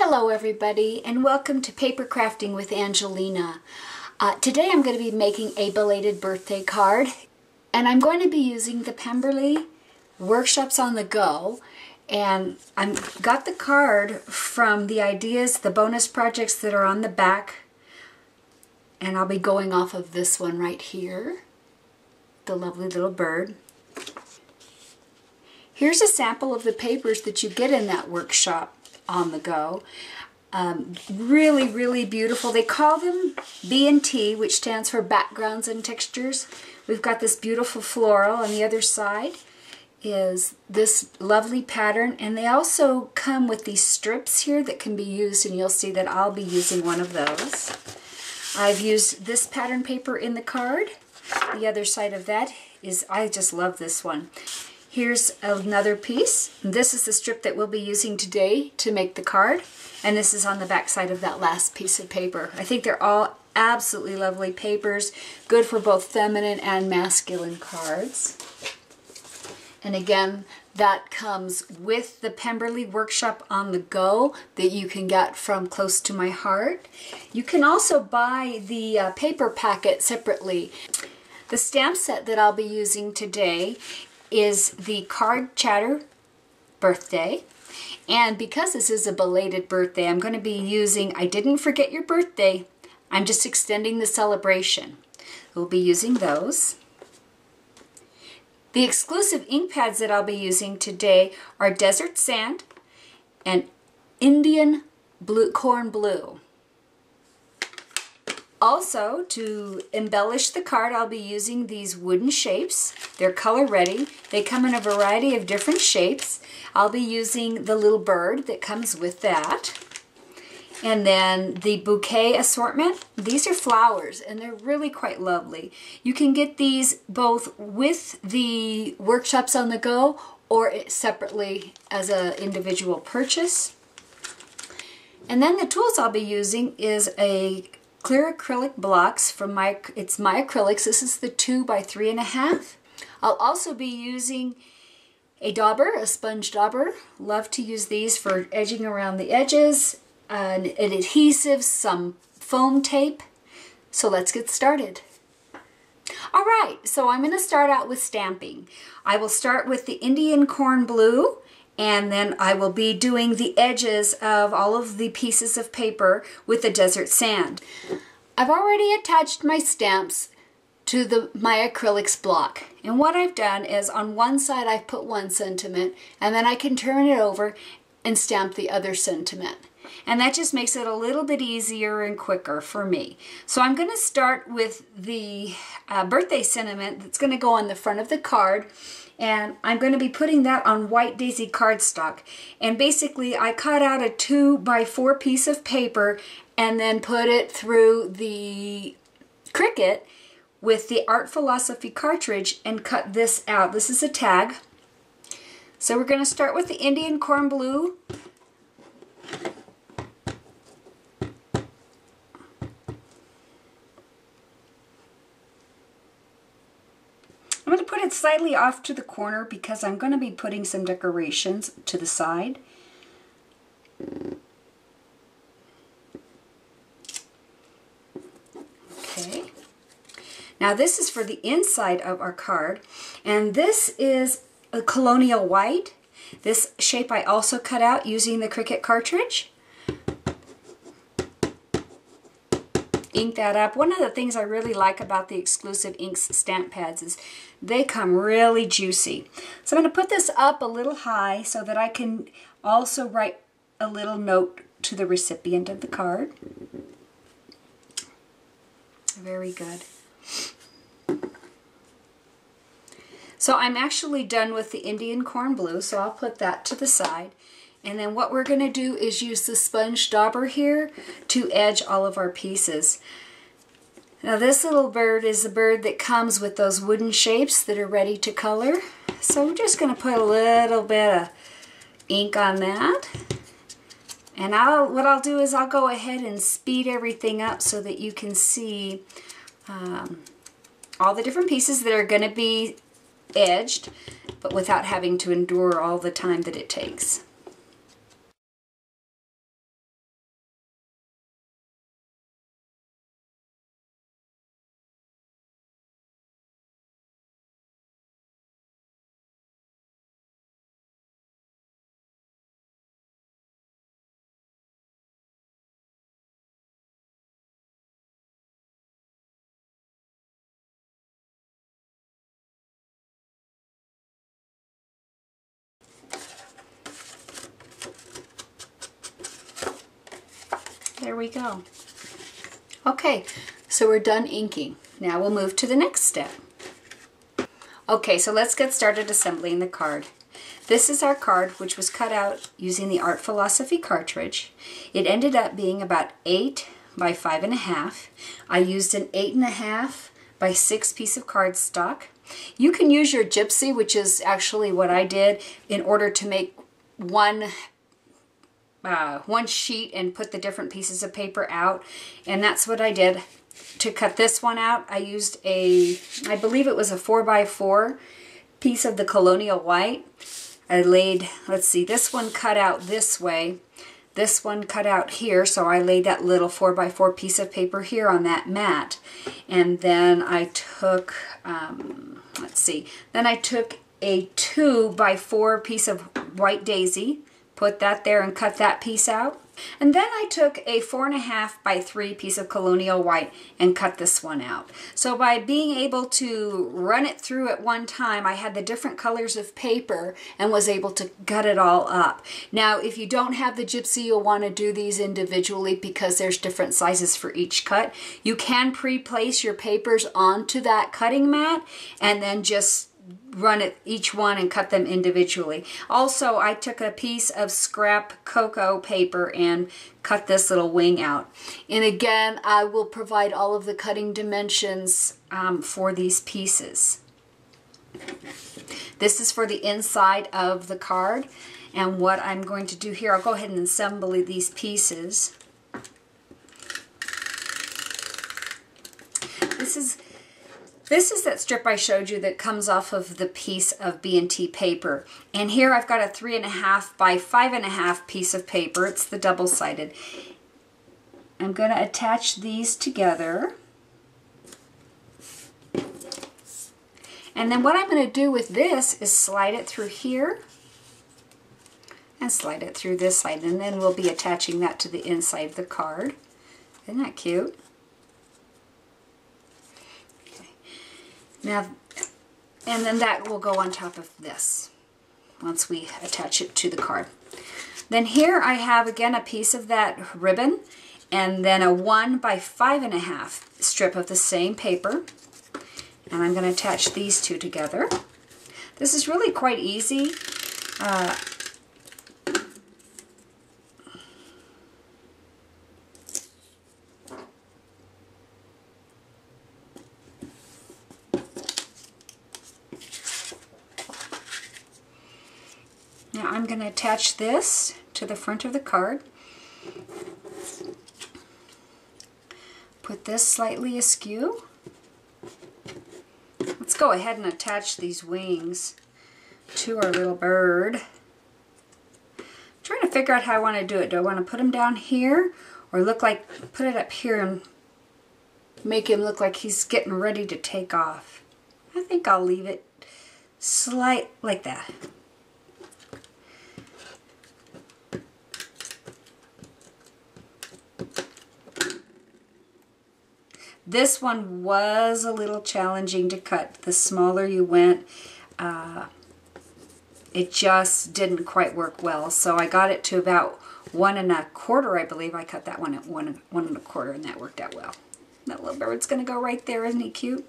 Hello everybody and welcome to Paper Crafting with Angelina. Today I'm going to be making a belated birthday card and I'm going to be using the Pemberley Workshops on the Go, and I've got the card from the ideas, the bonus projects that are on the back, and I'll be going off of this one right here, the lovely little bird. Here's a sample of the papers that you get in that workshop on the go. Really beautiful. They call them B&T, which stands for backgrounds and textures. We've got this beautiful floral. On the other side is this lovely pattern, and they also come with these strips here that can be used, and you'll see that I'll be using one of those. I've used this pattern paper in the card. The other side of that is, I just love this one. Here's another piece. This is the strip that we'll be using today to make the card, and this is on the back side of that last piece of paper. I think they're all absolutely lovely papers, good for both feminine and masculine cards. And again, that comes with the Pemberley Workshop on the Go that you can get from Close to My Heart. You can also buy the paper packet separately. The stamp set that I'll be using today is the Card Chatter Birthday, and because this is a belated birthday, I'm going to be using I Didn't Forget Your Birthday. I'm just extending the celebration. We'll be using those. The exclusive ink pads that I'll be using today are Desert Sand and Indian Corn Blue. Also, to embellish the card, I'll be using these wooden shapes. They're color ready. They come in a variety of different shapes. I'll be using the little bird that comes with that. And then the bouquet assortment. These are flowers and they're really quite lovely. You can get these both with the Workshops on the Go or separately as an individual purchase. And then the tools I'll be using is a clear acrylic blocks from it's my acrylics. This is the 2 by 3.5. I'll also be using a dauber, a sponge dauber. Love to use these for edging around the edges, an adhesive, some foam tape. So let's get started. All right, so I'm going to start out with stamping. I will start with the Indian Corn Blue, and then I will be doing the edges of all of the pieces of paper with the Desert Sand. I've already attached my stamps to my acrylics block. And what I've done is on one side I've put one sentiment, and then I can turn it over and stamp the other sentiment. And that just makes it a little bit easier and quicker for me. So I'm going to start with the birthday sentiment that's going to go on the front of the card. And I'm going to be putting that on white daisy cardstock. And basically I cut out a 2 by 4 piece of paper and then put it through the Cricut with the Art Philosophy cartridge and cut this out. This is a tag. So we're going to start with the Indian Corn Blue. I'm going to put it slightly off to the corner because I'm going to be putting some decorations to the side. Okay. Now this is for the inside of our card, and this is a colonial white. This shape I also cut out using the Cricut cartridge. Ink that up. One of the things I really like about the exclusive inks stamp pads is they come really juicy. So I'm going to put this up a little high so that I can also write a little note to the recipient of the card. Very good. So I'm actually done with the Indian Corn Blue, so I'll put that to the side. And then what we're going to do is use the sponge dauber here to edge all of our pieces. Now this little bird is a bird that comes with those wooden shapes that are ready to color. So we're just going to put a little bit of ink on that. And what I'll do is I'll go ahead and speed everything up so that you can see all the different pieces that are going to be edged, but without having to endure all the time that it takes. There we go. Okay, so we're done inking. Now we'll move to the next step. Okay, so let's get started assembling the card. This is our card, which was cut out using the Art Philosophy cartridge. It ended up being about 8 by 5.5. I used an 8.5 by 6 piece of cardstock. You can use your gypsy, which is actually what I did, in order to make one sheet and put the different pieces of paper out. And that's what I did. To cut this one out, I used I believe it was a 4x4 piece of the Colonial White. I laid, let's see, this one cut out this way. This one cut out here, so I laid that little 4x4 piece of paper here on that mat. And then I took, let's see, then I took a 2x4 piece of white daisy, put that there and cut that piece out. And then I took a 4.5 by 3 piece of Colonial White and cut this one out. So by being able to run it through at one time, I had the different colors of paper and was able to cut it all up. Now, if you don't have the gypsy, you'll want to do these individually because there's different sizes for each cut. You can pre-place your papers onto that cutting mat and then just run it each one and cut them individually. Also, I took a piece of scrap cocoa paper and cut this little wing out. And again, I will provide all of the cutting dimensions for these pieces. This is for the inside of the card. And what I'm going to do here, I'll go ahead and assemble these pieces. This is that strip I showed you that comes off of the piece of B&T paper. And here I've got a 3.5 by 5.5 piece of paper. It's the double-sided. I'm going to attach these together. And then what I'm going to do with this is slide it through here and slide it through this side. And then we'll be attaching that to the inside of the card. Isn't that cute? Now, and then that will go on top of this once we attach it to the card. Then here I have again a piece of that ribbon and then a 1 by 5.5 strip of the same paper. And I'm going to attach these two together. This is really quite easy. Now I'm going to attach this to the front of the card. Put this slightly askew. Let's go ahead and attach these wings to our little bird. I'm trying to figure out how I want to do it. Do I want to put him down here or put it up here and make him look like he's getting ready to take off? I think I'll leave it slight like that. This one was a little challenging to cut. The smaller you went, it just didn't quite work well. So I got it to about 1 1/4, I believe. I cut that one at 1 1/4, and that worked out well. That little bird's going to go right there. Isn't he cute?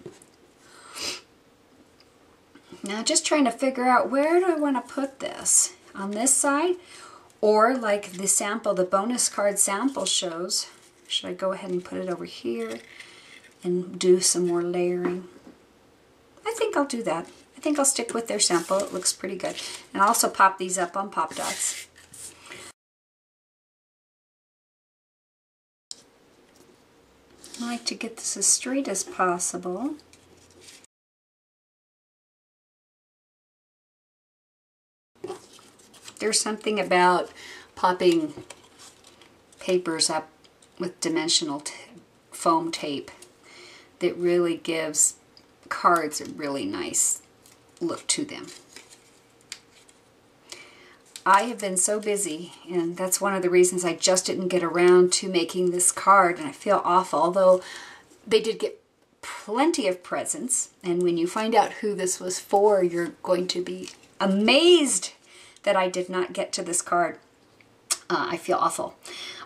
Now just trying to figure out where do I want to put this? On this side? Or like the sample, the bonus card sample shows. Should I go ahead and put it over here and do some more layering? I think I'll do that. I think I'll stick with their sample. It looks pretty good. And I'll also pop these up on Pop Dots. I like to get this as straight as possible. There's something about popping papers up with dimensional foam tape that really gives cards a really nice look to them. I have been so busy, and that's one of the reasons I just didn't get around to making this card, and I feel awful, although they did get plenty of presents, and when you find out who this was for, you're going to be amazed that I did not get to this card. I feel awful.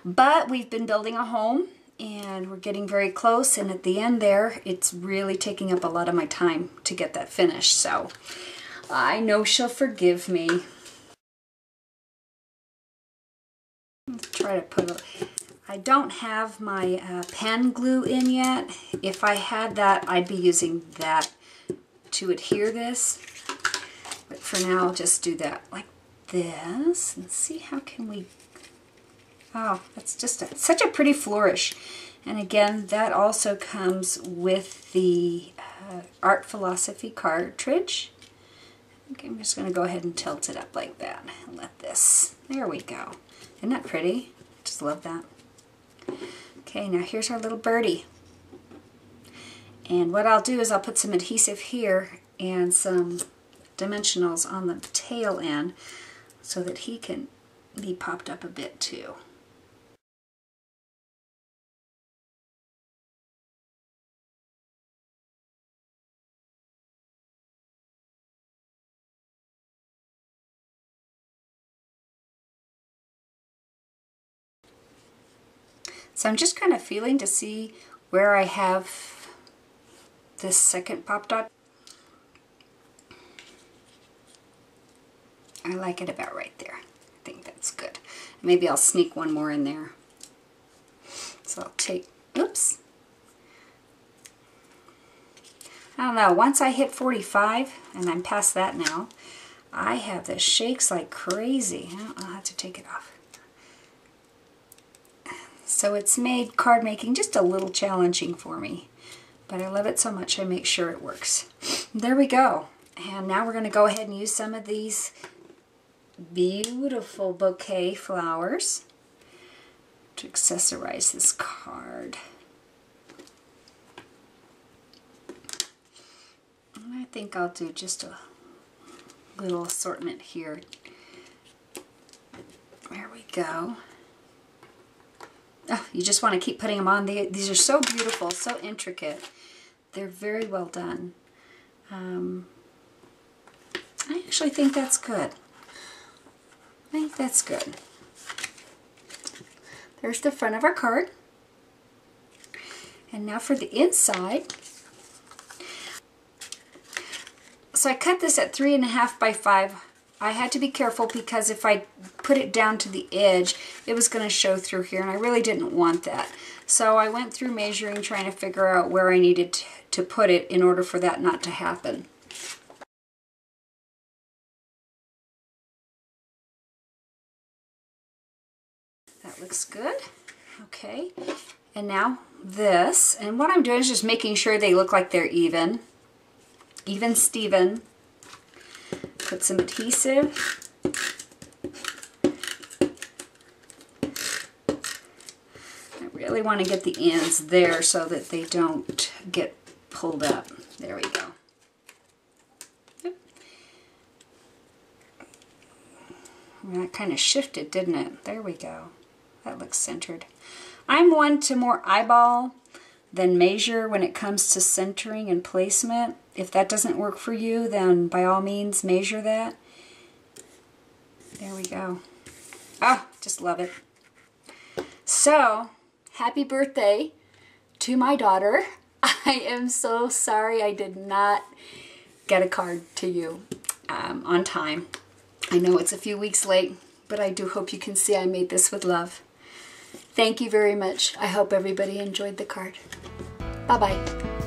But we've been building a home and we're getting very close, and at the end there, it's really taking up a lot of my time to get that finished. So I know she'll forgive me. Let's try to put I don't have my pen glue in yet. If I had that, I'd be using that to adhere this. But for now, I'll just do that like this and see how can we... Oh, that's just such a pretty flourish. And again, that also comes with the Art Philosophy cartridge. Okay, I'm just going to go ahead and tilt it up like that and let this... There we go. Isn't that pretty? Just love that. Okay, now here's our little birdie. And what I'll do is I'll put some adhesive here and some dimensionals on the tail end so that he can be popped up a bit too. So I'm just kind of feeling to see where I have this second pop dot. I like it about right there. I think that's good. Maybe I'll sneak one more in there. So I'll take, oops. I don't know, once I hit 45, and I'm past that now, I have this shakes like crazy. I'll have to take it off. So it's made card making just a little challenging for me, but I love it so much I make sure it works. There we go. And now we're going to go ahead and use some of these beautiful bouquet flowers to accessorize this card. And I think I'll do just a little assortment here. There we go. Oh, you just want to keep putting them on. These are so beautiful, so intricate. They're very well done. I actually think that's good. I think that's good. There's the front of our card. And now for the inside. So I cut this at 3.5 by 5. I had to be careful because if I put it down to the edge, it was going to show through here, and I really didn't want that. So I went through measuring, trying to figure out where I needed to put it in order for that not to happen. That looks good. Okay. And now this, and what I'm doing is just making sure they look like they're even. Even Steven. Put some adhesive. I really want to get the ends there so that they don't get pulled up. There we go. Yep. That kind of shifted, didn't it? There we go. That looks centered. I'm one to more eyeball than measure when it comes to centering and placement. If that doesn't work for you, then by all means measure that. There we go. Oh, just love it. So, happy birthday to my daughter. I am so sorry I did not get a card to you on time. I know it's a few weeks late, but I do hope you can see I made this with love. Thank you very much. I hope everybody enjoyed the card. Bye-bye.